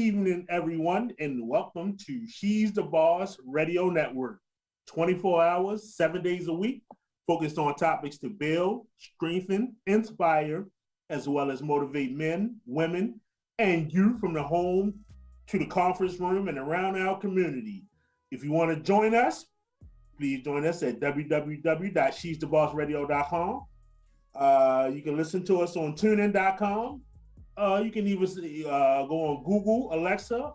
evening, everyone, and welcome to She's the Boss Radio Network. 24 hours, 7 days a week, focused on topics to build, strengthen, inspire, as well as motivate men, women, and youth from the home to the conference room and around our community. If you want to join us, please join us at www.shesthebossradio.com. You can listen to us on tunein.com. You can even go on Google, Alexa,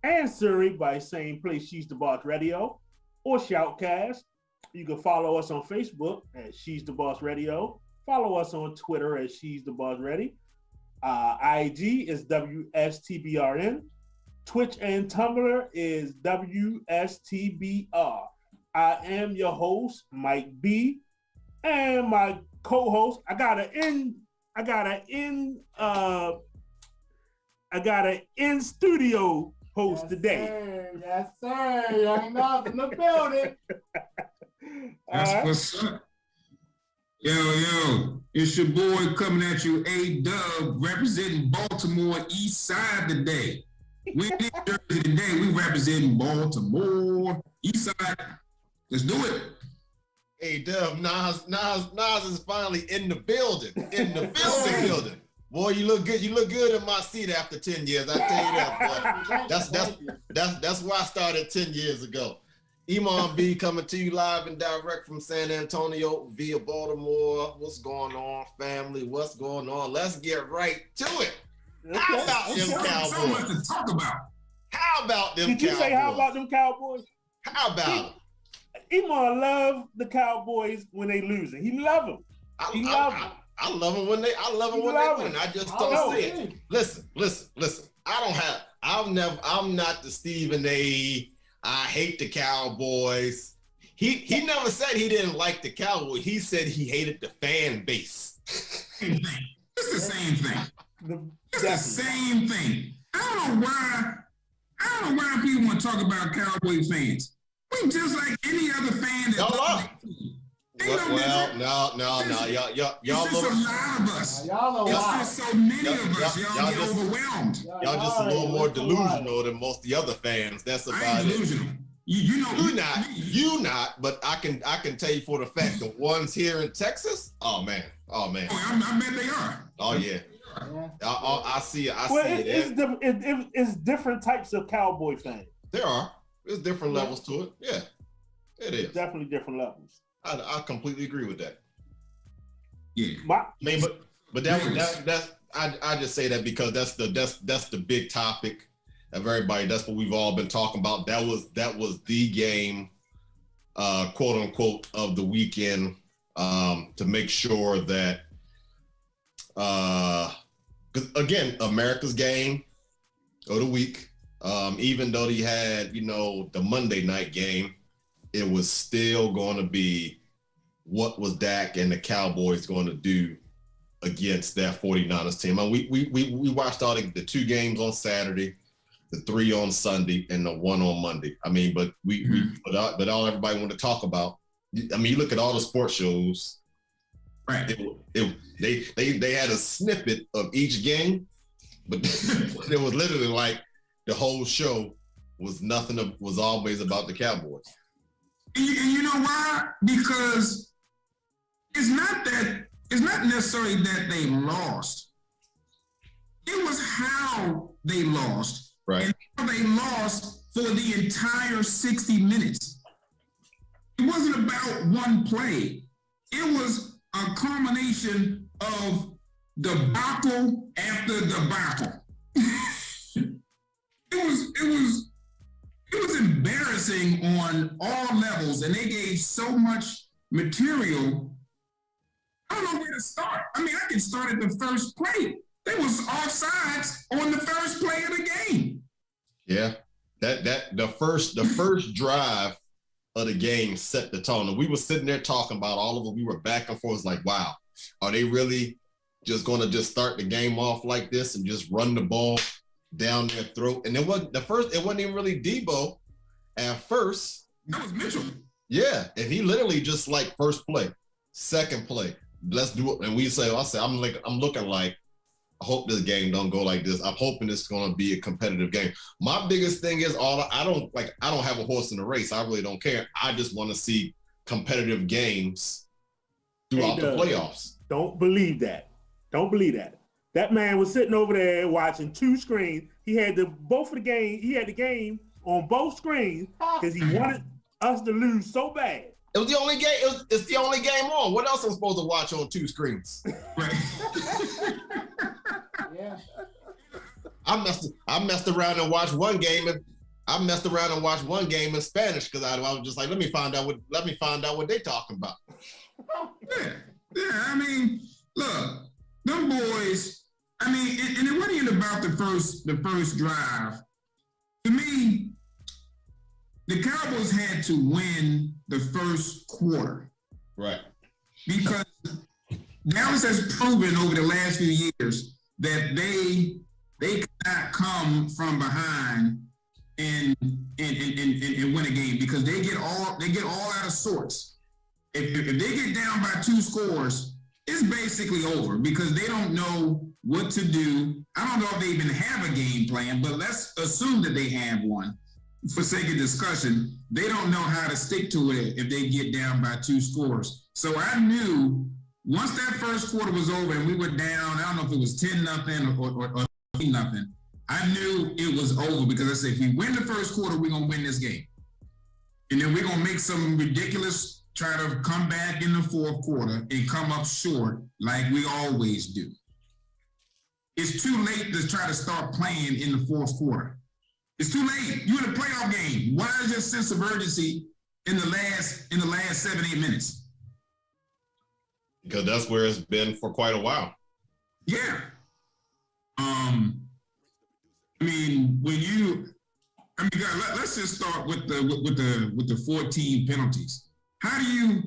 and Siri by saying play She's the Boss Radio or Shoutcast. You can follow us on Facebook at She's the Boss Radio. Follow us on Twitter at She's the Boss Ready. IG is WSTBRN. Twitch and Tumblr is WSTBR. I am your host, Mike B, and my co-host. I got an in-studio host today. Sir. Yes, sir. Young Nubbs in the building. That's what's up. Yo, it's your boy coming at you, A-Dub, representing Baltimore East Side today. We in Jersey today, we representing Baltimore East Side. Let's do it. A-Dub, Nas is finally in the building. In the building. Boy, you look good. You look good in my seat after 10 years. I tell you that, boy. That's why I started 10 years ago. Imam B coming to you live and direct from San Antonio via Baltimore. What's going on, family? What's going on? Let's get right to it. How about them Cowboys? So much to talk about. How about them Cowboys? Did you say how about them Cowboys? How about them? Imam love the Cowboys when they losing. He love them. I love them when they win. I just don't say it. Listen. I'm not the Stephen A. I hate the Cowboys. He never said he didn't like the Cowboys. He said he hated the fan base. It's the same thing. It's the same thing. I don't know why people want to talk about Cowboy fans. We just like any other fan that Y'all just a lot of us. Y'all know why. There's so many of us. Y'all get overwhelmed. Y'all just a little more delusional than most of the other fans. That's about it. You know, you're not. But I can tell you for the fact the ones here in Texas. Oh man. I bet they are. Oh yeah. I see it. It's different types of Cowboy fans. There are. There's different levels to it. Yeah, it is. Definitely different levels. I completely agree with that. Yeah. But I just say that because that's the big topic of everybody. That's what we've all been talking about. That was the game, quote unquote, of the weekend, to make sure that, because again, America's game of the week. Even though he had, the Monday night game, it was still going to be what was Dak and the Cowboys going to do against that 49ers team. We watched all the 2 games on Saturday, the 3 on Sunday, and the 1 on Monday. But but all everybody wanted to talk about. You look at all the sports shows, right? They had a snippet of each game, but it was literally like the whole show was always about the Cowboys. And you know why? Because it's not necessarily that they lost. It was how they lost. Right. And how they lost for the entire 60 minutes. It wasn't about one play. It was a culmination of debacle after debacle. It was embarrassing on all levels, and they gave so much material. I don't know where to start. I can start at the first play. There was offsides on the first play of the game. Yeah, the first drive of the game set the tone, and we were sitting there talking about all of it. We were back and forth, like, wow, are they really just going to just start the game off like this and just run the ball down their throat? And it wasn't even really Debo at first. That was Mitchell. Yeah, and he literally just like first play, second play, let's do it. And I'm looking like, I hope this game don't go like this. I'm hoping it's going to be a competitive game. My biggest thing is I don't have a horse in the race. I really don't care. I just want to see competitive games throughout the playoffs. Don't believe that. Don't believe that. That man was sitting over there watching two screens. He had the game on both screens because he wanted us to lose so bad. It was the only game. It's the only game on. What else am I supposed to watch on two screens? Yeah. I messed around and watched one game in Spanish because I was just like, let me find out what they talking about. Yeah. I mean, look, them boys. I mean, and it wasn't even about the first drive. To me, the Cowboys had to win the first quarter. Right. Because Dallas has proven over the last few years that they cannot come from behind and win a game because they get all out of sorts. If they get down by 2 scores, it's basically over because they don't know what to do. I don't know if they even have a game plan, but let's assume that they have one. For sake of discussion, they don't know how to stick to it if they get down by 2 scores. So I knew once that first quarter was over and we were down, I don't know if it was 10-0 or 3-0, I knew it was over because I said, if we win the first quarter, we're going to win this game. And then we're going to make some ridiculous try to come back in the fourth quarter and come up short like we always do. It's too late to try to start playing in the fourth quarter. It's too late. You're in a playoff game. Why is your sense of urgency in the last 7-8 minutes? Because that's where it's been for quite a while. Yeah. I mean, let's just start with the 14 penalties. How do you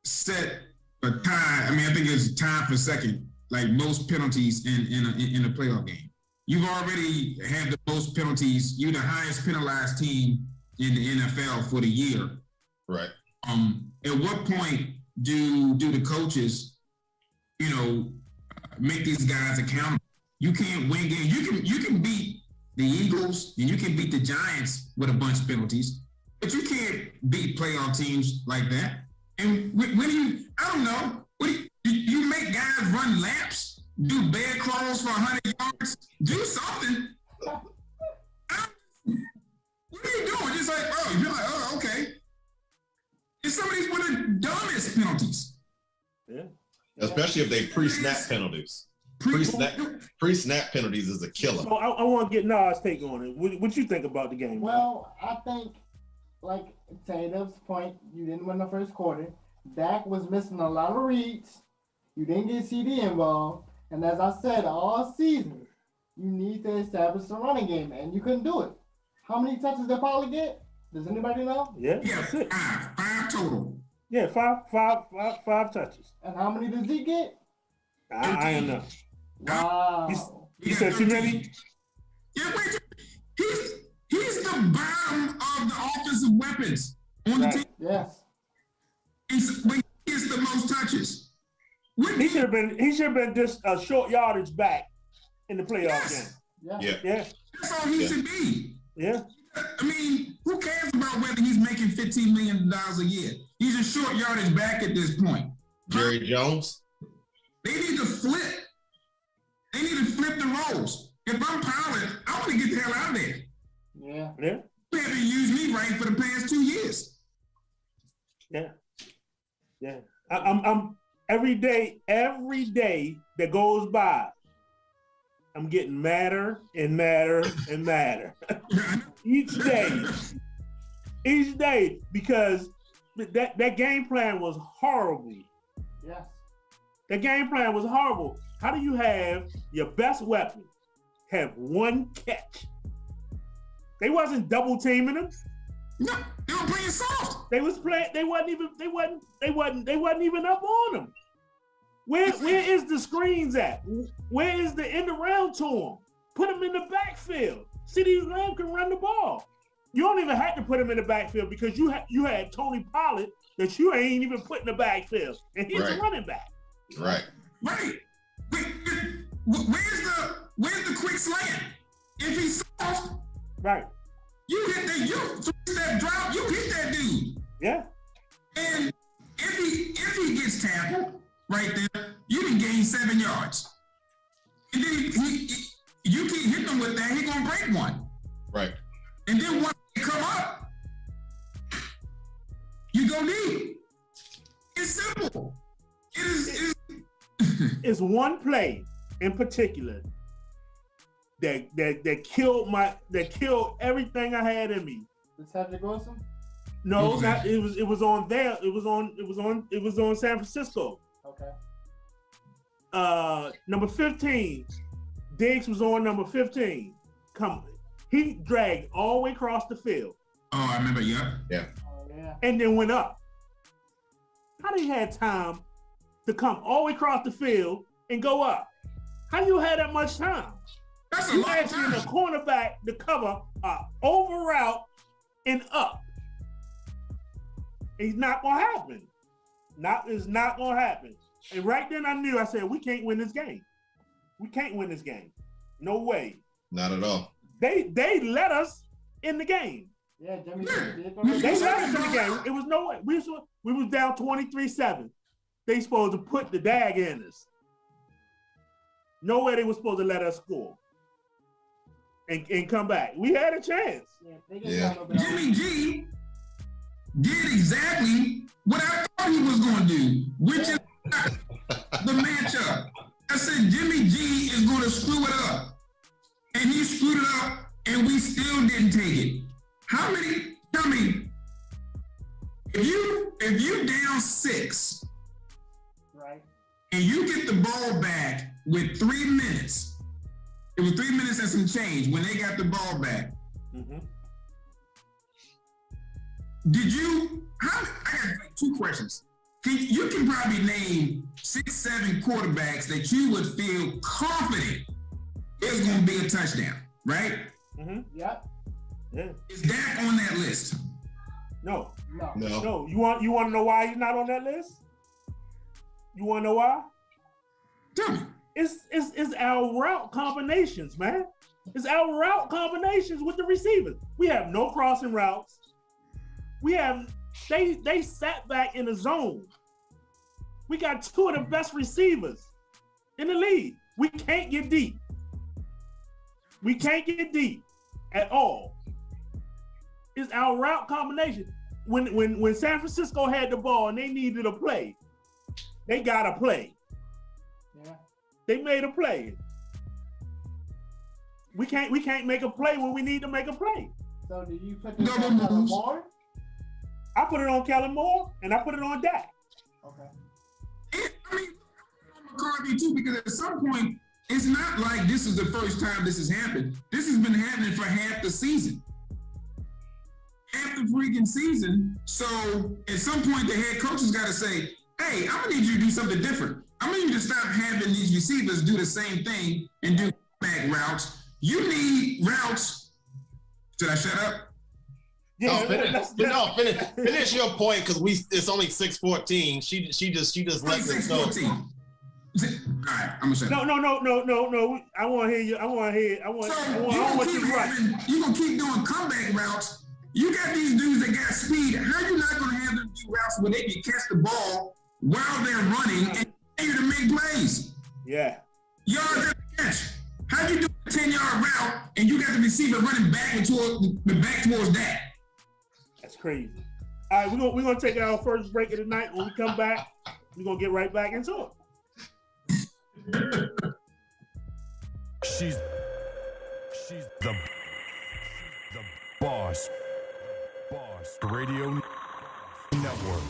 set a tie? I mean, I think it's a tie for second, like most penalties in a playoff game. You've already had the most penalties. You're the highest penalized team in the NFL for the year. Right. At what point do the coaches, make these guys accountable? You can't win games. You can beat the Eagles and you can beat the Giants with a bunch of penalties, but you can't beat playoff teams like that. And when I don't know, you make guys run laps, do bed crawls for 100 yards, do something. What are you doing? Just like, you're like, okay. And some of these were the dumbest penalties. Yeah. Especially if they pre-snap penalties. Pre-snap penalties is a killer. So I want to get Nas' take on it. What you think about the game? Well, I think, like Tatum's point, you didn't win the first quarter. Dak was missing a lot of reads. You didn't get CD involved. And as I said, all season, you need to establish the running game, and you couldn't do it. How many touches did Pollard get? Does anybody know? Yeah, five total. Yeah, five touches. And how many does he get? I don't know. Wow. You said too many? Yeah, wait. He's the bottom of the offensive weapons on the team. Yes. But he gets the most touches. He should have been just a short yardage back in the playoff game. Yeah. That's all he should be. Yeah. I mean, who cares about whether he's making $15 million a year? He's a short yardage back at this point. Jerry Jones? They need to flip. They need to flip the roles. If I'm Pollard, I want to get the hell out of there. Yeah. Yeah. You haven't used me right for the past 2 years. Yeah. Yeah. I'm every day that goes by, I'm getting madder and madder and madder. Each day, because that game plan was horrible. Yes. That game plan was horrible. How do you have your best weapon have one catch? They wasn't double teaming him. No, they were playing soft. They wasn't even up on him. Where is the screens at? Where is the end around to him? Put him in the backfield. CeeDee Lamb can run the ball. You don't even have to put him in the backfield because you had Tony Pollard that you ain't even put in the backfield, and he's a running back. Right. Right. where's the quick slant? If he's soft, Right. you hit that, you three-step drop, you hit that dude. Yeah. And if he gets tackled right there, you can gain 7 yards. And then you keep hitting him with that, he's gonna break one. Right. And then once they come up, you go deep. It's simple. It's one play in particular that killed everything I had in me. The Cedric Wilson? No, it was on San Francisco. Okay. Number 15, Diggs was on number 15. He dragged all the way across the field. Oh, I remember, yeah. Oh, yeah. And then went up. How did he have time to come all the way across the field and go up? How do you have that much time? That's a You long asking time. the cornerback to cover over route and up. It's not gonna happen. It's not gonna happen. And right then I knew, I said, we can't win this game. We can't win this game. No way. Not at all. They let us in the game. Yeah, Jimmy did. They let us in the game. It was no way. We was down 23-7. They supposed to put the dag in us. No way they were supposed to let us score and come back. We had a chance. Yeah. Jimmy G did exactly what I thought he was going to do, which is the matchup. I said Jimmy G is going to screw it up. And he screwed it up, and we still didn't take it. How many, tell me, if you down 6, right, and you get the ball back with 3 minutes, it was 3 minutes and some change when they got the ball back. Mm-hmm. I got 2 questions. You can probably name 6, 7 quarterbacks that you would feel confident is going to be a touchdown, right? Mm-hmm. Yep. Yeah. Is Dak on that list? No. No. You want to know why he's not on that list? You want to know why? Tell me. It's our route combinations, man. It's our route combinations with the receivers. We have no crossing routes. They sat back in the zone. We got 2 of the best receivers in the league. We can't get deep. We can't get deep at all. It's our route combination. When San Francisco had the ball and they needed a play, they got a play. Yeah. They made a play. We can't make a play when we need to make a play. So do you put this on Kellen Moore? I put it on Kellen Moore and I put it on Dak. Okay. I mean, McCarthy too, because at some point, it's not like this is the first time this has happened. This has been happening for half the season. Half the freaking season. So at some point, the head coach has got to say, hey, I'm going to need you to do something different. I'm going to need you to stop having these receivers do the same thing and do back routes. You need routes. Should I shut up? Yeah, Finish your point because it's only 6:14. She just let us know. 6:14. All right, I'm gonna shut up. No. I want to hear you. I want you right. You're gonna keep doing comeback routes. You got these dudes that got speed. How you not gonna have them do routes where they can catch the ball while they're running and continue to make plays? Yeah. Yards at the catch. How you do a 10-yard route and you got the receiver running back towards that? That's crazy. All right, we're gonna take our first break of the night. When we come back, we're gonna get right back into it. She's the boss. Radio Network.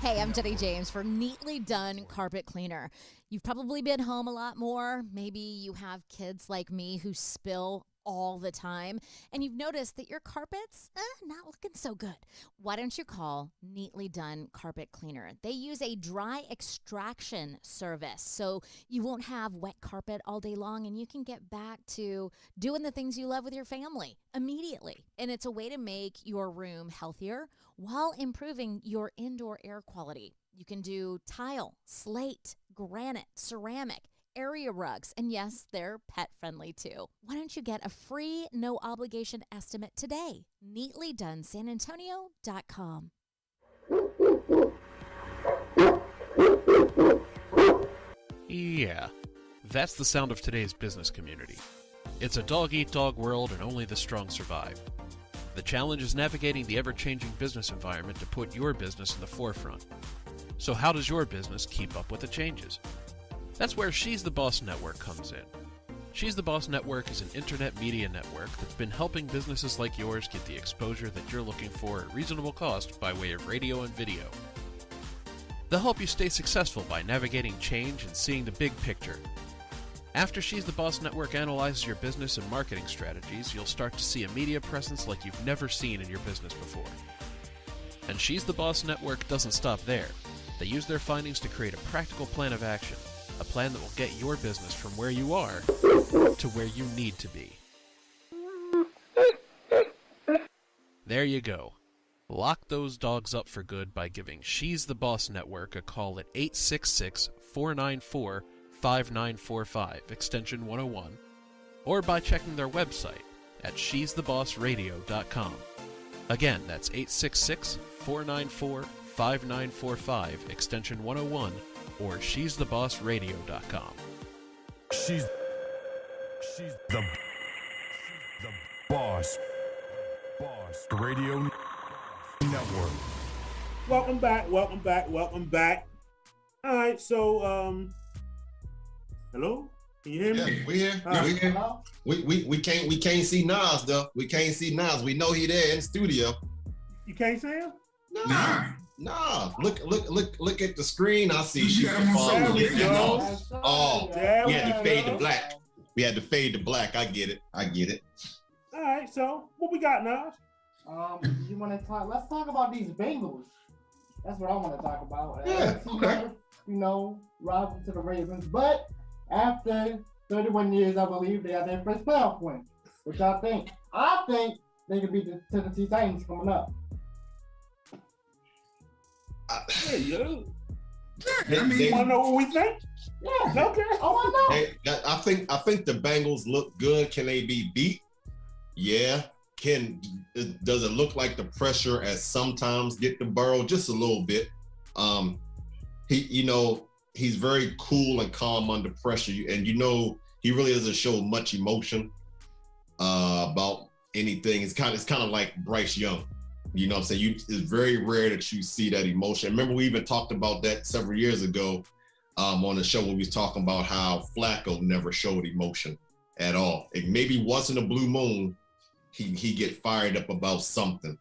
Hey, I'm Jenny James for Neatly Done Carpet Cleaner. You've probably been home a lot more. Maybe you have kids like me who spill all the time, and you've noticed that your carpet's not looking so good. Why don't you call Neatly Done Carpet Cleaner? They use a dry extraction service, so you won't have wet carpet all day long, and you can get back to doing the things you love with your family immediately. And it's a way to make your room healthier while improving your indoor air quality. You can do tile, slate, granite, ceramic, area rugs, and yes, they're pet friendly too. Why don't you get a free, no obligation estimate today? NeatlyDoneSanAntonio.com. Yeah, that's the sound of today's business community. It's a dog-eat-dog world and only the strong survive. The challenge is navigating the ever-changing business environment to put your business in the forefront. So how does your business keep up with the changes? That's where She's the Boss Network comes in. She's the Boss Network is an internet media network that's been helping businesses like yours get the exposure that you're looking for at reasonable cost by way of radio and video. They'll help you stay successful by navigating change and seeing the big picture. After She's the Boss Network analyzes your business and marketing strategies, you'll start to see a media presence like you've never seen in your business before. And She's the Boss Network doesn't stop there. They use their findings to create a practical plan of action, a plan that will get your business from where you are to where you need to be. There you go. Lock those dogs up for good by giving She's the Boss Network a call at 866-494-5945, extension 101, or by checking their website at she'sthebossradio.com. Again, that's 866-494-5945, extension 101, or she'sthebossradio.com. She's the boss. Radio Network. Welcome back. All right, so hello? Can you hear me? Yeah, we here. All We right. here. We can't see Nas though. We can't see Nas. We know he there in studio. You can't see him? Nah. Look at the screen. I see You She's got the him on Boss. There we social go. media. Oh, There we we had to go. fade to black. We had to fade to black. I get it. All right, so what we got now? You want to talk? Let's talk about these Bengals. That's what I want to talk about. Yeah, okay. You know, rival to the Ravens, but after 31 years, I believe they got their first playoff win. Which I think they could beat the Tennessee Titans coming up. Hey, yo. I mean, You want to know what we think? Yeah. Okay. Oh, I know. Hey, I think the Bengals look good. Can they be beat? Yeah. Does it look like the pressure as sometimes get to Burrow just a little bit? He's very cool and calm under pressure, and he really doesn't show much emotion about anything. It's kind of like Bryce Young. You know what I'm saying? It's very rare that you see that emotion. Remember, we even talked about that several years ago on the show when we was talking about how Flacco never showed emotion at all. It maybe once in a blue moon, he get fired up about something.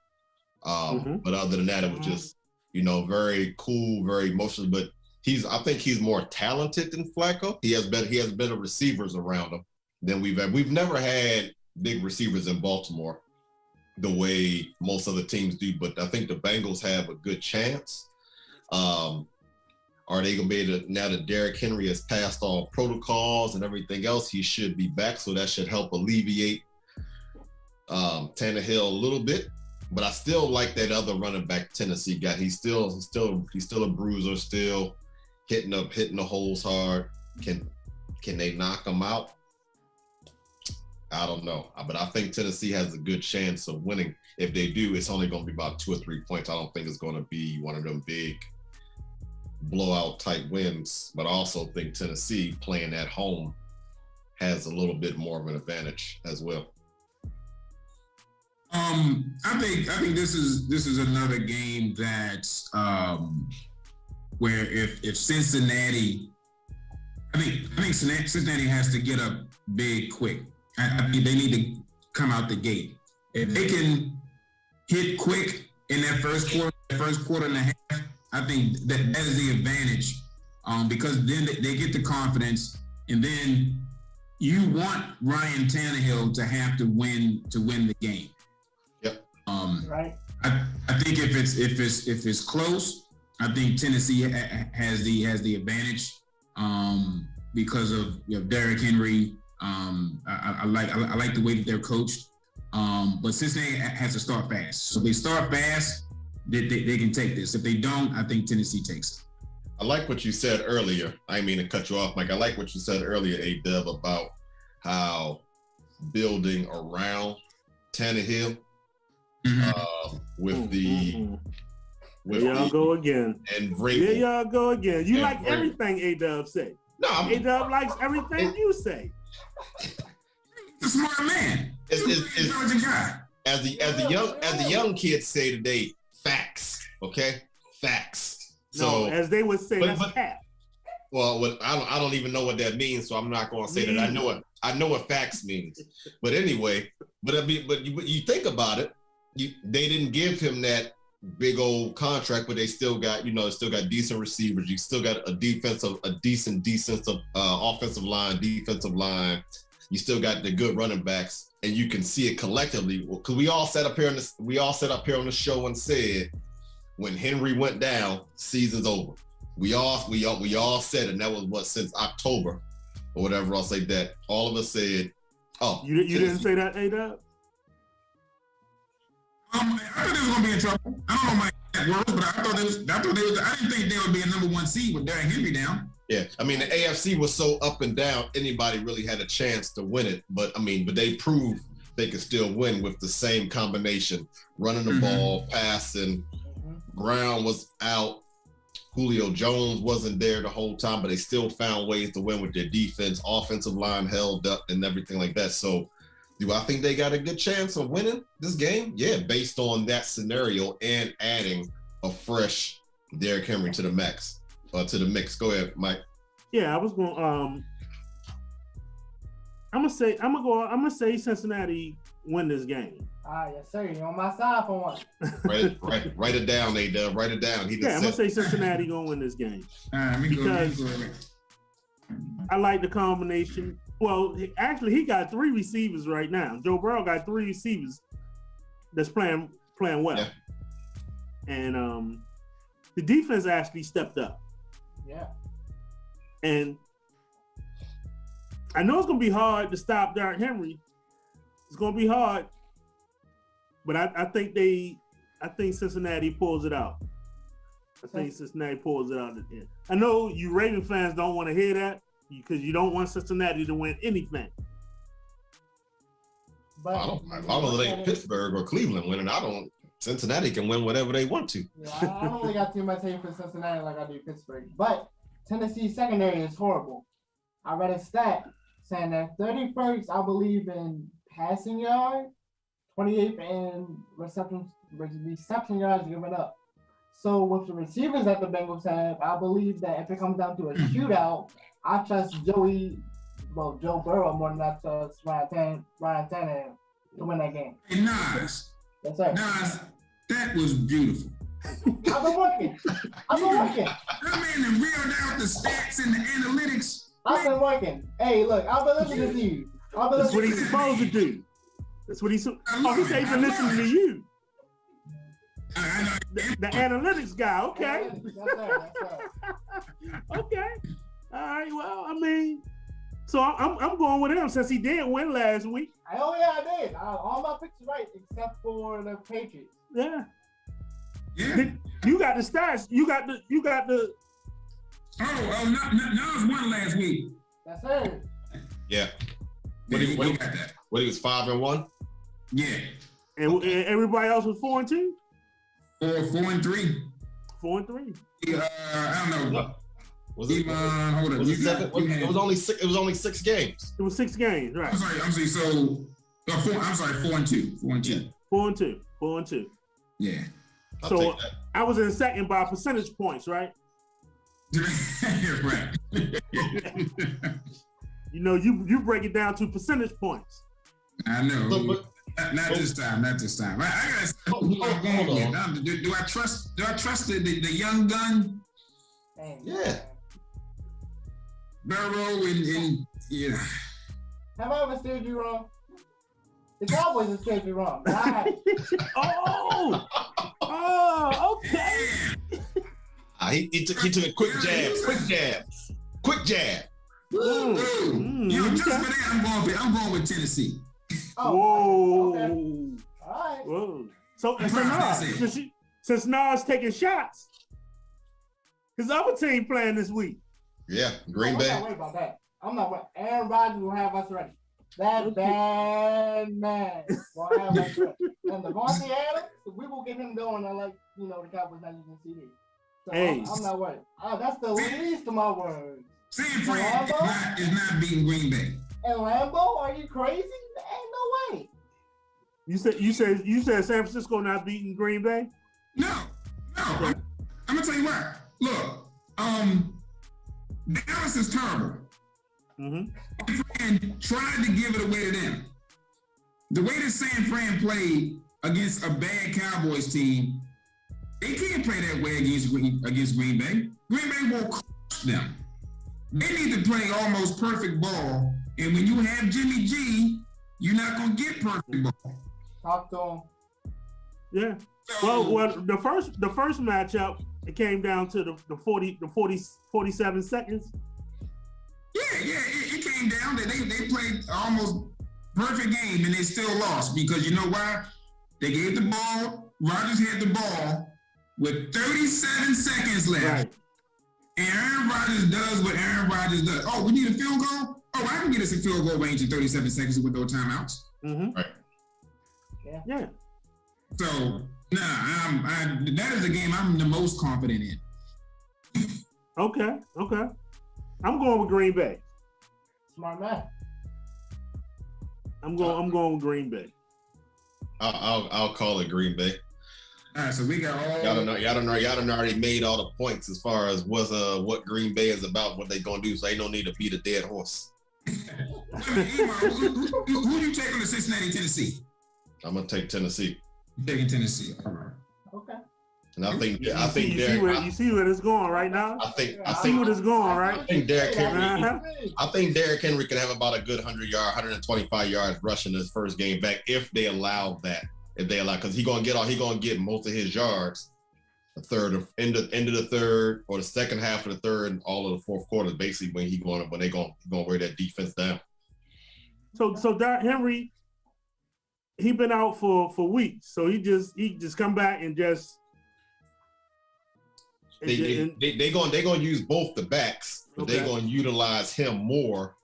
But other than that, it was just, very cool, very emotional. But I think he's more talented than Flacco. He has better receivers around him than we've had. We've never had big receivers in Baltimore the way most other teams do, but I think the Bengals have a good chance. Are they going to be able to, now that Derrick Henry has passed all protocols and everything else, he should be back, so that should help alleviate Tannehill a little bit. But I still like that other running back Tennessee got. He's still a bruiser, still hitting the holes hard. Can they knock him out? I don't know, but I think Tennessee has a good chance of winning. If they do, it's only going to be about 2 or 3 points. I don't think it's going to be one of them big blowout type wins, but I also think Tennessee playing at home has a little bit more of an advantage as well. I think this is another game that where if Cincinnati, I think Cincinnati has to get up big quick. I mean, they need to come out the gate. If they can hit quick in that first quarter and a half, I think that is the advantage, because then they get the confidence, and then you want Ryan Tannehill to have to win the game. Yep. Right. I think if it's close, I think Tennessee has the advantage, because of Derrick Henry. I like the way that they're coached, but Cincinnati has to start fast. So if they start fast, they can take this. If they don't, I think Tennessee takes it. I like what you said earlier. I didn't mean to cut you off, Mike. I like what you said earlier, A-Dub, about how building around Tannehill with the with There y'all go again. and There Vrabel. y'all go again. You And like Vrabel. everything A-Dub say. No, A-Dub likes everything you say. He's a smart man. He's an intelligent guy. As the young kids say today, facts. Okay, facts. No, as they would say, that's cap. Well, I don't even know what that means, so I'm not going to say that. I know what facts means. But anyway, but you think about it, they didn't give him that big old contract, but they still got decent receivers. You still got a decent offensive line, defensive line. You still got the good running backs, and you can see it collectively. Because we all sat up here on the show and said, when Henry went down, season's over. We all said it, and that was since October or whatever else like that. All of us said, "Oh, you didn't say that, A-Dub?" I thought they was gonna be in trouble. I don't know my words, but I didn't think they would be a number 1 seed with Derrick Henry down. Yeah, I mean the AFC was so up and down. Anybody really had a chance to win it, but they proved they could still win with the same combination: running the ball, passing. Brown was out. Julio Jones wasn't there the whole time, but they still found ways to win with their defense. Offensive line held up and everything like that. So, do I think they got a good chance of winning this game? Yeah, based on that scenario and adding a fresh Derrick Henry to the mix. Go ahead, Mike. Yeah, I was going. I'm gonna say Cincinnati win this game. Yes, sir. You're on my side for once. Write it down, A-Dub. Write it down. I'm gonna say Cincinnati gonna win this game because I like the combination. Well, actually, he got 3 receivers right now. Joe Burrow got 3 receivers that's playing well, yeah. And the defense actually stepped up. Yeah. And I know it's gonna be hard to stop Derrick Henry. It's gonna be hard, but I think Cincinnati pulls it out. I think Cincinnati pulls it out at the end. I know you Raven fans don't want to hear that because you don't want Cincinnati to win anything. But I don't think Pittsburgh or Cleveland winning. Cincinnati can win whatever they want to. Yeah, I don't really got too much hate for Cincinnati like I do Pittsburgh. But Tennessee's secondary is horrible. I read a stat saying that 31st, I believe, in passing yards, 28th in reception yards given up. So with the receivers that the Bengals have, I believe that if it comes down to a shootout, I trust Joe Burrow more than I trust Ryan Tannehill to win that game. Hey, Nas. Yes, sir. Nas, that was beautiful. I've been working. That man that reeled out the stats and the analytics. I've been working. Hey, look, I've been listening to you. That's what he's supposed to do. That's what he's. He said he's been listening to you. The analytics guy. Okay. Okay. All right. Well, I mean, so I'm going with him since he did win last week. Oh yeah, I did. All my picks right except for the Patriots. Yeah. Yeah. You got the stats. You got the. Nas won last week. Yes, sir. Yeah. What he got that? What he was 5-1. Yeah. And everybody else was 4-2. 4-3. 4-3. I don't know. Was it? Hold on. Was it 7? It was only 6. It was only 6 games. It was 6 games, right? I'm sorry. So, 4-2. 4-2. 4-2. 4-2. Yeah. So I was in second by percentage points, right? Right. You know, you break it down to percentage points. I know. So, not this time. I gotta hold on. Do I trust the young gun? Yeah. Burrow and yeah. Have I ever steered you wrong? The Cowboys have steered you wrong. Okay. He took a quick jab. Just for that, I'm going with Tennessee. Whoa. Okay. All right. Whoa. So Nas, since Nas taking shots, his other team playing this week. Yeah, Green I'm Bay. not worried about that. I'm not worried. Aaron Rodgers will have us ready. That bad man will have us ready. And Devontae Adams, we will get him going. Like the Cowboys not using CD. So Hey. I'm not worried. That's the least of my words. San Fran is not beating Green Bay. And Lambeau, are you crazy? Ain't no way. You said San Francisco not beating Green Bay? No. I'm gonna tell you what. Look, Dallas is terrible. And tried to give it away to them. The way that San Fran played against a bad Cowboys team, they can't play that way against Green Bay. Green Bay will crush them. They need to play almost perfect ball. And when you have Jimmy G, you're not gonna get perfect ball. Talk to him. Yeah. So, Well, the first matchup, it came down to the 47 seconds. Yeah, it came down that they played almost perfect game and they still lost because you know why? They gave the ball. Rodgers had the ball with 37 seconds left. Right. And Aaron Rodgers does what Aaron Rodgers does. Oh, we need a field goal? Oh, I can get us a field goal range in 37 seconds with no timeouts. Right. Yeah. So, that is the game I'm the most confident in. Okay. I'm going with Green Bay. Smart man. I'm going with Green Bay. I'll call it Green Bay. All right, so we got all. Y'all done already made all the points as far as what Green Bay is about, what they gonna do. So they don't need to beat a dead horse. Who you take on the Cincinnati, Tennessee? I'm gonna take Tennessee. I'm taking Tennessee. All right. Okay. And I think You see where it's going right now. I think what it's going, right? I think Derrick Henry. Uh-huh. I think Derrick Henry can have about a good 125 yards rushing his first game back if they allow that. Because he's gonna get most of his yards end of the third or the second half of the third and all of the fourth quarter, basically when they gonna wear that defense down. So Derrick Henry, he been out for weeks, so he just come back and just. They're gonna use both the backs, but Okay. they're gonna utilize him more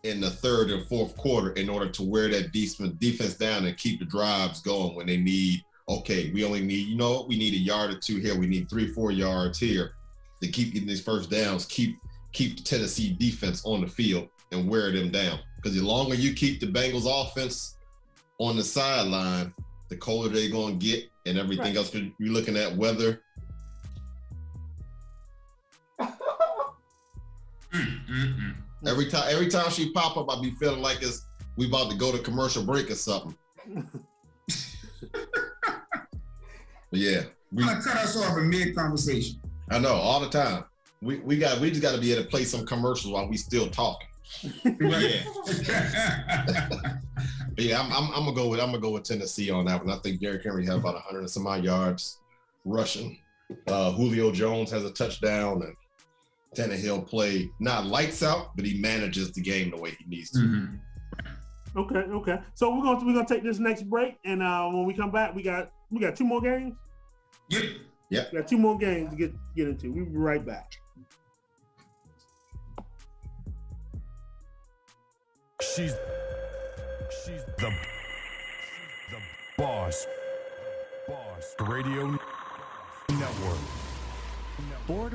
in the third and fourth quarter in order to wear that defense down and keep the drives going when they need. Okay, we only need, we need a yard or two here. We need 3-4 yards here to keep getting these first downs. Keep the Tennessee defense on the field and wear them down. Because the longer you keep the Bengals offense on the sideline, the colder they're gonna get, and everything else. You're looking at weather. Every time she pop up, I be feeling like we about to go to commercial break or something. But yeah, We gonna cut us off in mid conversation. I know all the time. We just got to be able to play some commercials while we still talking. Yeah, but yeah. I'm gonna go with Tennessee on that one. I think Derrick Henry had about 100 and some odd yards rushing. Julio Jones has a touchdown, and Tannehill play not lights out, but he manages the game the way he needs to. Mm-hmm. Okay. So we're gonna take this next break, and when we come back, we got 2 more games. Yep. We got 2 more games to get into. We'll be right back. She's the boss. Radio Network. Bored